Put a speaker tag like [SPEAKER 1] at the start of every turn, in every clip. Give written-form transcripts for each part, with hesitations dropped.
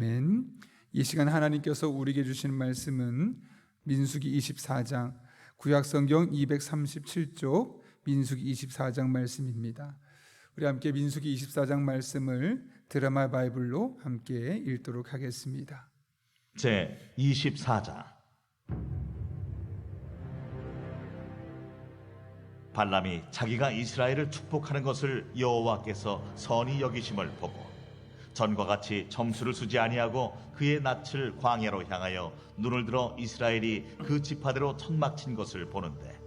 [SPEAKER 1] 아멘. 이 시간 하나님께서 우리에게 주시는 말씀은 민수기 24장, 구약성경 237쪽 민수기 24장 말씀입니다. 우리 함께 민수기 24장 말씀을 드라마 바이블로 함께 읽도록 하겠습니다.
[SPEAKER 2] 제 24장. 발람이 자기가 이스라엘을 축복하는 것을 여호와께서 선히 여기심을 보고 전과 같이 점수를 수지 아니하고 그의 낯을 광야로 향하여 눈을 들어 이스라엘이 그 지파대로 천막 친 것을 보는데,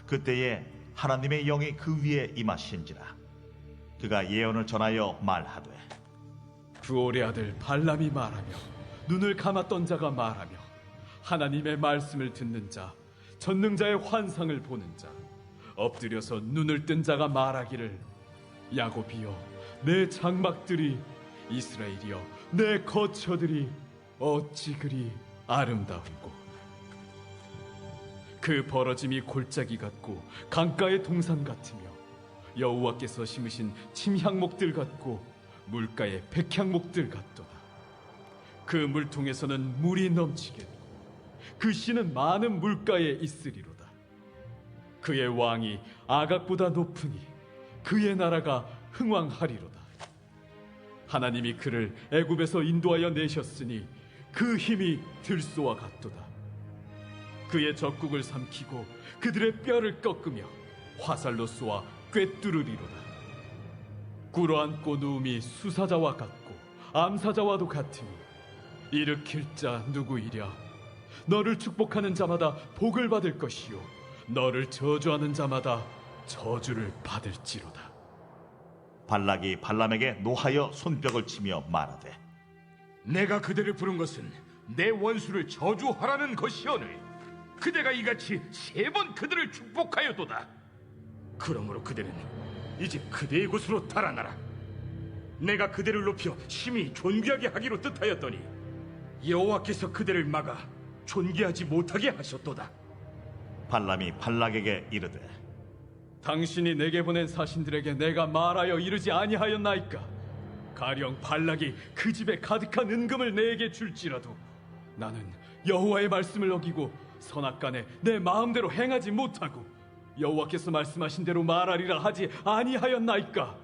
[SPEAKER 2] 그때에 하나님의 영이 그 위에 임하신지라. 그가 예언을 전하여 말하되,
[SPEAKER 3] 부올의 아들 발람이 말하며 눈을 감았던 자가 말하며 하나님의 말씀을 듣는 자, 전능자의 환상을 보는 자, 엎드려서 눈을 뜬 자가 말하기를, 야곱이여 내 장막들이, 이스라엘이여 내 거처들이 어찌 그리 아름다운고. 그 벌어짐이 골짜기 같고 강가의 동산 같으며 여호와께서 심으신 침향목들 같고 물가의 백향목들 같도다. 그 물통에서는 물이 넘치겠고 그 씨는 많은 물가에 있으리로다. 그의 왕이 아각보다 높으니 그의 나라가 흥왕하리로다. 하나님이 그를 애굽에서 인도하여 내셨으니 그 힘이 들소와 같도다. 그의 적국을 삼키고 그들의 뼈를 꺾으며 화살로 쏘아 꿰뚫으리로다. 꿇어앉고 누움이 수사자와 같고 암사자와도 같으니 일으킬 자 누구이랴. 너를 축복하는 자마다 복을 받을 것이요 너를 저주하는 자마다 저주를 받을지로다.
[SPEAKER 2] 발락이 발람에게 노하여 손뼉을 치며 말하되,
[SPEAKER 4] 내가 그대를 부른 것은 내 원수를 저주하라는 것이오늘 그대가 이같이 3번 그들을 축복하였도다. 그러므로 그대는 이제 그대의 곳으로 달아나라. 내가 그대를 높여 심히 존귀하게 하기로 뜻하였더니 여호와께서 그대를 막아 존귀하지 못하게 하셨도다.
[SPEAKER 2] 발람이 발락에게 이르되,
[SPEAKER 3] 당신이 내게 보낸 사신들에게 내가 말하여 이르지 아니하였나이까? 가령 발락이 그 집에 가득한 은금을 내게 줄지라도 나는 여호와의 말씀을 어기고 선악간에 내 마음대로 행하지 못하고 여호와께서 말씀하신 대로 말하리라 하지 아니하였나이까?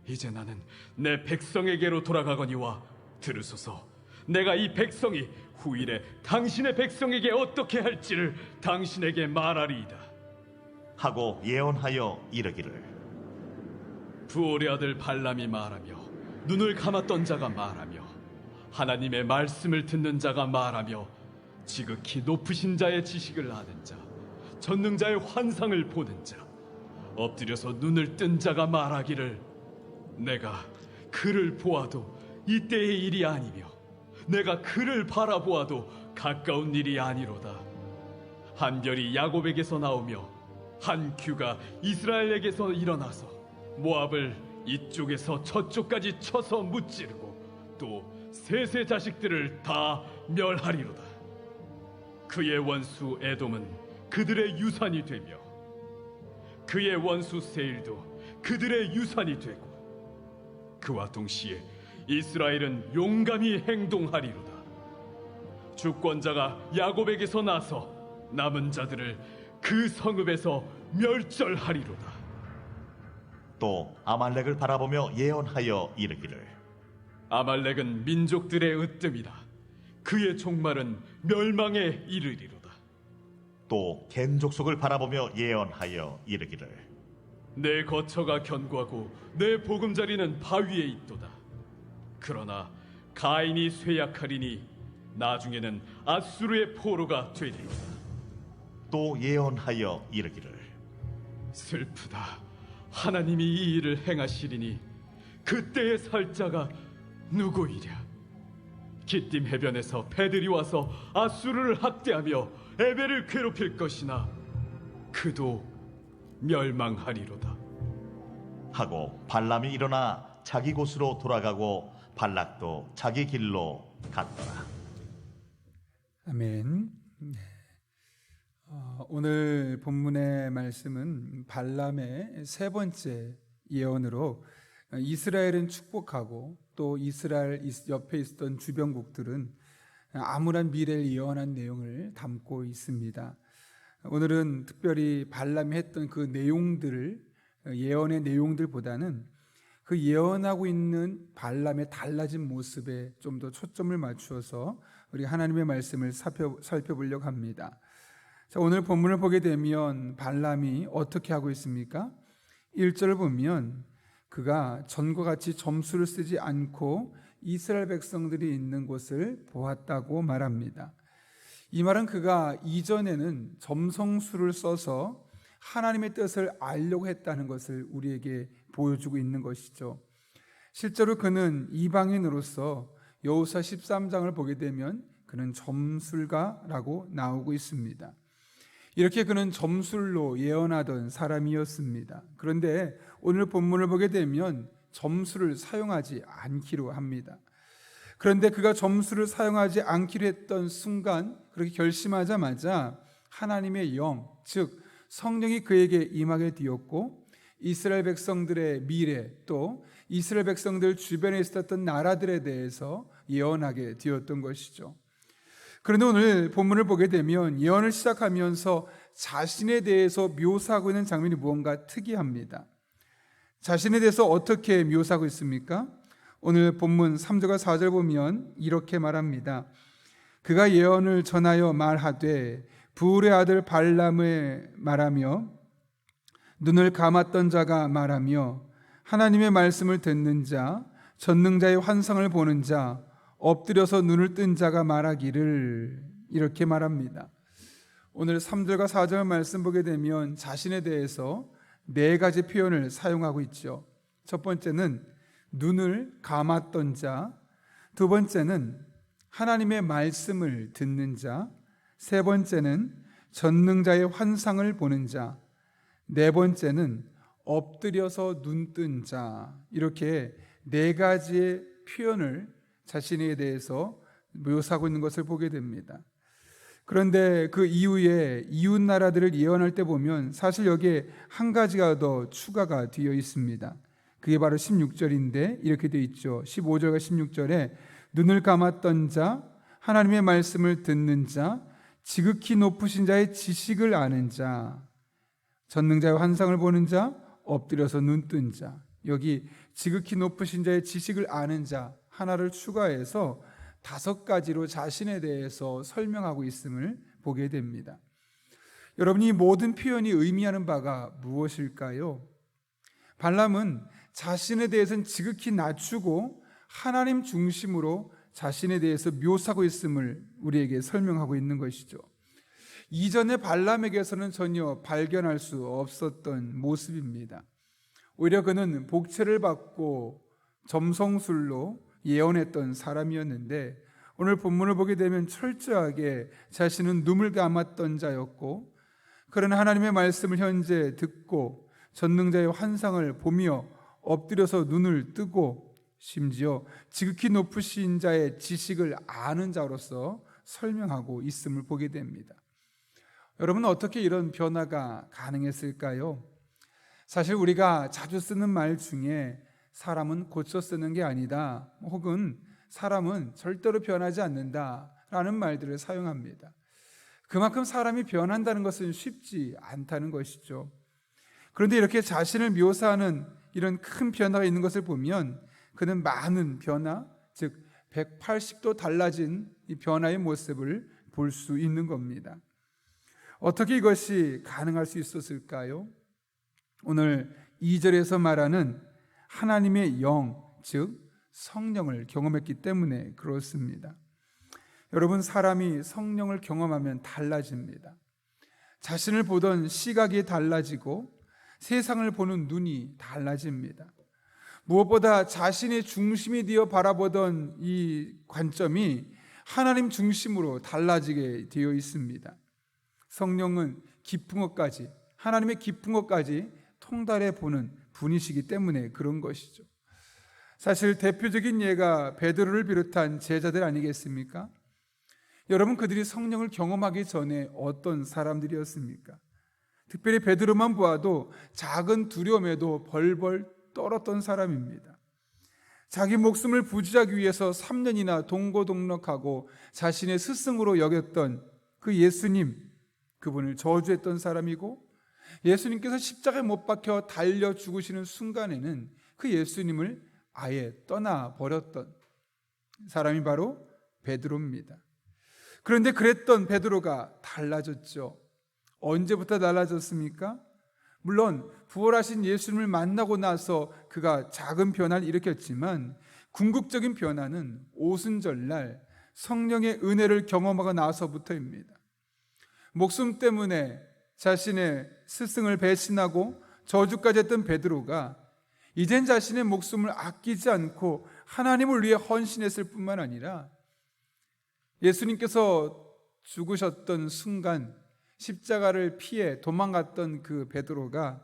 [SPEAKER 3] 이제 나는 내 백성에게로 돌아가거니와 들으소서. 내가 이 백성이 후일에 당신의 백성에게 어떻게 할지를 당신에게 말하리이다.
[SPEAKER 2] 하고 예언하여 이르기를,
[SPEAKER 3] 부올의 아들 발람이 말하며 눈을 감았던 자가 말하며 하나님의 말씀을 듣는 자가 말하며 지극히 높으신 자의 지식을 아는 자, 전능자의 환상을 보는 자, 엎드려서 눈을 뜬 자가 말하기를, 내가 그를 보아도 이때의 일이 아니며 내가 그를 바라보아도 가까운 일이 아니로다. 한 별이 야곱에게서 나오며 한 규가 이스라엘에게서 일어나서 모압을 이쪽에서 저쪽까지 쳐서 무찌르고 또 셋의 자식들을 다 멸하리로다. 그의 원수 에돔은 그들의 유산이 되며 그의 원수 세일도 그들의 유산이 되고 그와 동시에 이스라엘은 용감히 행동하리로다. 주권자가 야곱에게서 나서 남은 자들을 그 성읍에서 멸절하리로다.
[SPEAKER 2] 또 아말렉을 바라보며 예언하여 이르기를,
[SPEAKER 3] 아말렉은 민족들의 으뜸이다. 그의 종말은 멸망에 이르리로다.
[SPEAKER 2] 또 겐 족속을 바라보며 예언하여 이르기를,
[SPEAKER 3] 내 거처가 견고하고 내 보금자리는 바위에 있도다. 그러나 가인이 쇠약하리니 나중에는 아수르의 포로가 되리로다.
[SPEAKER 2] 또 예언하여 이르기를,
[SPEAKER 3] 슬프다. 하나님이 이 일을 행하시리니 그때의 살 자가 누구이랴. 기띔 해변에서 배들이 와서 아수르를 학대하며 에벨을 괴롭힐 것이나 그도 멸망하리로다.
[SPEAKER 2] 하고 발람이 일어나 자기 곳으로 돌아가고 발락도 자기 길로 갔더라.
[SPEAKER 1] 아멘. 오늘 본문의 말씀은 발람의 세 번째 예언으로 이스라엘은 축복하고 또 이스라엘 옆에 있었던 주변국들은 암울한 미래를 예언한 내용을 담고 있습니다. 오늘은 특별히 발람이 했던 그 내용들을, 예언의 내용들보다는 그 예언하고 있는 발람의 달라진 모습에 좀 더 초점을 맞추어서 우리 하나님의 말씀을 살펴보려고 합니다. 자, 오늘 본문을 보게 되면 발람이 어떻게 하고 있습니까? 1절을 보면 그가 전과 같이 점수를 쓰지 않고 이스라엘 백성들이 있는 곳을 보았다고 말합니다. 이 말은 그가 이전에는 점성술을 써서 하나님의 뜻을 알려고 했다는 것을 우리에게 보여주고 있는 것이죠. 실제로 그는 이방인으로서 여호수아 13장을 보게 되면 그는 점술가라고 나오고 있습니다. 이렇게 그는 점술로 예언하던 사람이었습니다. 그런데 오늘 본문을 보게 되면 점술을 사용하지 않기로 합니다. 그런데 그가 점술을 사용하지 않기로 했던 순간, 그렇게 결심하자마자 하나님의 영, 즉 성령이 그에게 임하게 되었고 이스라엘 백성들의 미래, 또 이스라엘 백성들 주변에 있었던 나라들에 대해서 예언하게 되었던 것이죠. 그런데 오늘 본문을 보게 되면 예언을 시작하면서 자신에 대해서 묘사하고 있는 장면이 무언가 특이합니다. 자신에 대해서 어떻게 묘사하고 있습니까? 오늘 본문 3절과 4절 보면 이렇게 말합니다. 그가 예언을 전하여 말하되 부울의 아들 발람을 말하며 눈을 감았던 자가 말하며 하나님의 말씀을 듣는 자, 전능자의 환상을 보는 자, 엎드려서 눈을 뜬 자가 말하기를, 이렇게 말합니다. 오늘 3절과 4절 말씀 보게 되면 자신에 대해서 네 가지 표현을 사용하고 있죠. 첫 번째는 눈을 감았던 자, 두 번째는 하나님의 말씀을 듣는 자, 세 번째는 전능자의 환상을 보는 자, 네 번째는 엎드려서 눈 뜬 자, 이렇게 네 가지의 표현을 자신에 대해서 묘사하고 있는 것을 보게 됩니다. 그런데 그 이후에 이웃 나라들을 예언할 때 보면 사실 여기에 한 가지가 더 추가가 되어 있습니다. 그게 바로 16절인데 이렇게 되어 있죠. 15절과 16절에 눈을 감았던 자, 하나님의 말씀을 듣는 자, 지극히 높으신 자의 지식을 아는 자, 전능자의 환상을 보는 자, 엎드려서 눈 뜬 자. 여기 지극히 높으신 자의 지식을 아는 자 하나를 추가해서 5가지로 자신에 대해서 설명하고 있음을 보게 됩니다. 여러분, 이 모든 표현이 의미하는 바가 무엇일까요? 발람은 자신에 대해서는 지극히 낮추고 하나님 중심으로 자신에 대해서 묘사하고 있음을 우리에게 설명하고 있는 것이죠. 이전의 발람에게서는 전혀 발견할 수 없었던 모습입니다. 오히려 그는 복채를 받고 점성술로 예언했던 사람이었는데 오늘 본문을 보게 되면 철저하게 자신은 눈을 감았던 자였고, 그러나 하나님의 말씀을 현재 듣고 전능자의 환상을 보며 엎드려서 눈을 뜨고 심지어 지극히 높으신 자의 지식을 아는 자로서 설명하고 있음을 보게 됩니다. 여러분, 어떻게 이런 변화가 가능했을까요? 사실 우리가 자주 쓰는 말 중에 사람은 고쳐 쓰는 게 아니다, 혹은 사람은 절대로 변하지 않는다라는 말들을 사용합니다. 그만큼 사람이 변한다는 것은 쉽지 않다는 것이죠. 그런데 이렇게 자신을 묘사하는 이런 큰 변화가 있는 것을 보면 그는 많은 변화, 즉 180도 달라진 이 변화의 모습을 볼 수 있는 겁니다. 어떻게 이것이 가능할 수 있었을까요? 오늘 2절에서 말하는 하나님의 영, 즉 성령을 경험했기 때문에 그렇습니다. 여러분, 사람이 성령을 경험하면 달라집니다. 자신을 보던 시각이 달라지고 세상을 보는 눈이 달라집니다. 무엇보다 자신의 중심이 되어 바라보던 이 관점이 하나님 중심으로 달라지게 되어 있습니다. 성령은 깊은 것까지, 하나님의 깊은 것까지 통달해 보는 분이시기 때문에 그런 것이죠. 사실 대표적인 예가 베드로를 비롯한 제자들 아니겠습니까? 여러분, 그들이 성령을 경험하기 전에 어떤 사람들이었습니까? 특별히 베드로만 보아도 작은 두려움에도 벌벌 떨었던 사람입니다. 자기 목숨을 부지하기 위해서 3년이나 동고동락하고 자신의 스승으로 여겼던 그 예수님, 그분을 저주했던 사람이고, 예수님께서 십자가에 못 박혀 달려 죽으시는 순간에는 그 예수님을 아예 떠나버렸던 사람이 바로 베드로입니다. 그런데 그랬던 베드로가 달라졌죠. 언제부터 달라졌습니까? 물론 부활하신 예수님을 만나고 나서 그가 작은 변화를 일으켰지만, 궁극적인 변화는 오순절날 성령의 은혜를 경험하고 나서부터입니다. 목숨 때문에 자신의 스승을 배신하고 저주까지 했던 베드로가 이젠 자신의 목숨을 아끼지 않고 하나님을 위해 헌신했을 뿐만 아니라, 예수님께서 죽으셨던 순간 십자가를 피해 도망갔던 그 베드로가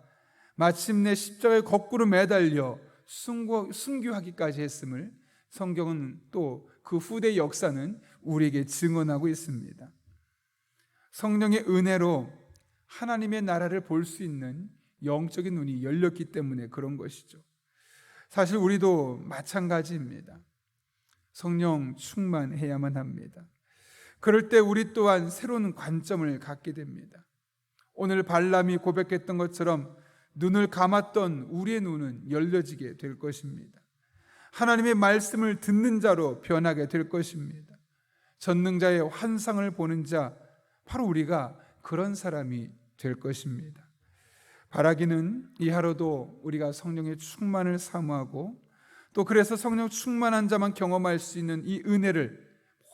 [SPEAKER 1] 마침내 십자가에 거꾸로 매달려 순교하기까지 했음을 성경은 또 그 후대 역사는 우리에게 증언하고 있습니다. 성령의 은혜로 하나님의 나라를 볼 수 있는 영적인 눈이 열렸기 때문에 그런 것이죠. 사실 우리도 마찬가지입니다. 성령 충만해야만 합니다. 그럴 때 우리 또한 새로운 관점을 갖게 됩니다. 오늘 발람이 고백했던 것처럼 눈을 감았던 우리의 눈은 열려지게 될 것입니다. 하나님의 말씀을 듣는 자로 변하게 될 것입니다. 전능자의 환상을 보는 자, 바로 우리가 그런 사람이 될 것입니다. 바라기는 이 하루도 우리가 성령의 충만을 사모하고, 또 그래서 성령 충만한 자만 경험할 수 있는 이 은혜를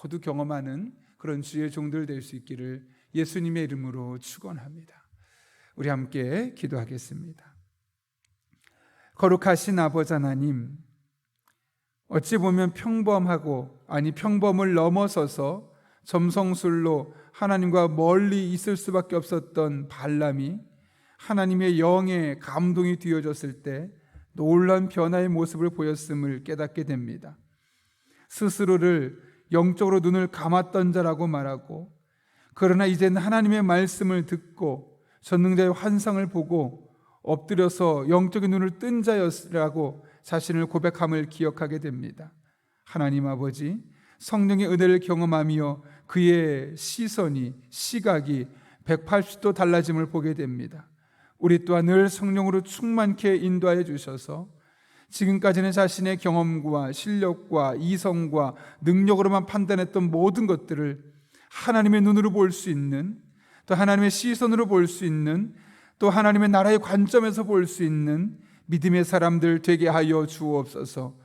[SPEAKER 1] 모두 경험하는 그런 주의 종들 될 수 있기를 예수님의 이름으로 축원합니다. 우리 함께 기도하겠습니다. 거룩하신 아버지 하나님, 어찌 보면 평범하고, 아니 평범을 넘어서서 점성술로 하나님과 멀리 있을 수밖에 없었던 발람이 하나님의 영에 감동이 뒤어졌을 때 놀라운 변화의 모습을 보였음을 깨닫게 됩니다. 스스로를 영적으로 눈을 감았던 자라고 말하고, 그러나 이제는 하나님의 말씀을 듣고 전능자의 환상을 보고 엎드려서 영적인 눈을 뜬 자였라고 자신을 고백함을 기억하게 됩니다. 하나님 아버지, 성령의 은혜를 경험하며 그의 시각이 180도 달라짐을 보게 됩니다. 우리 또한 늘 성령으로 충만케 인도하여 주셔서 지금까지는 자신의 경험과 실력과 이성과 능력으로만 판단했던 모든 것들을 하나님의 눈으로 볼 수 있는, 또 하나님의 시선으로 볼 수 있는, 또 하나님의 나라의 관점에서 볼 수 있는 믿음의 사람들 되게 하여 주옵소서.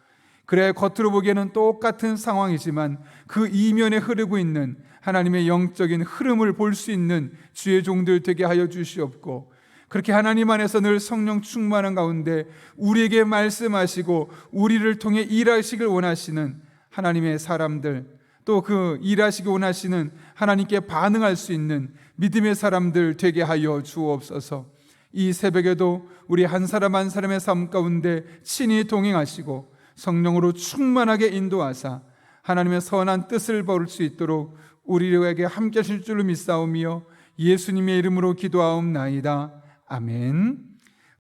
[SPEAKER 1] 그래 겉으로 보기에는 똑같은 상황이지만 그 이면에 흐르고 있는 하나님의 영적인 흐름을 볼 수 있는 주의 종들 되게 하여 주시옵고, 그렇게 하나님 안에서 늘 성령 충만한 가운데 우리에게 말씀하시고 우리를 통해 일하시길 원하시는 하나님의 사람들, 또 그 일하시기 원하시는 하나님께 반응할 수 있는 믿음의 사람들 되게 하여 주옵소서. 이 새벽에도 우리 한 사람 한 사람의 삶 가운데 친히 동행하시고 성령으로 충만하게 인도하사 하나님의 선한 뜻을 벌일 수 있도록 우리에게 함께 하실 줄로 믿사오며 예수님의 이름으로 기도하옵나이다. 아멘.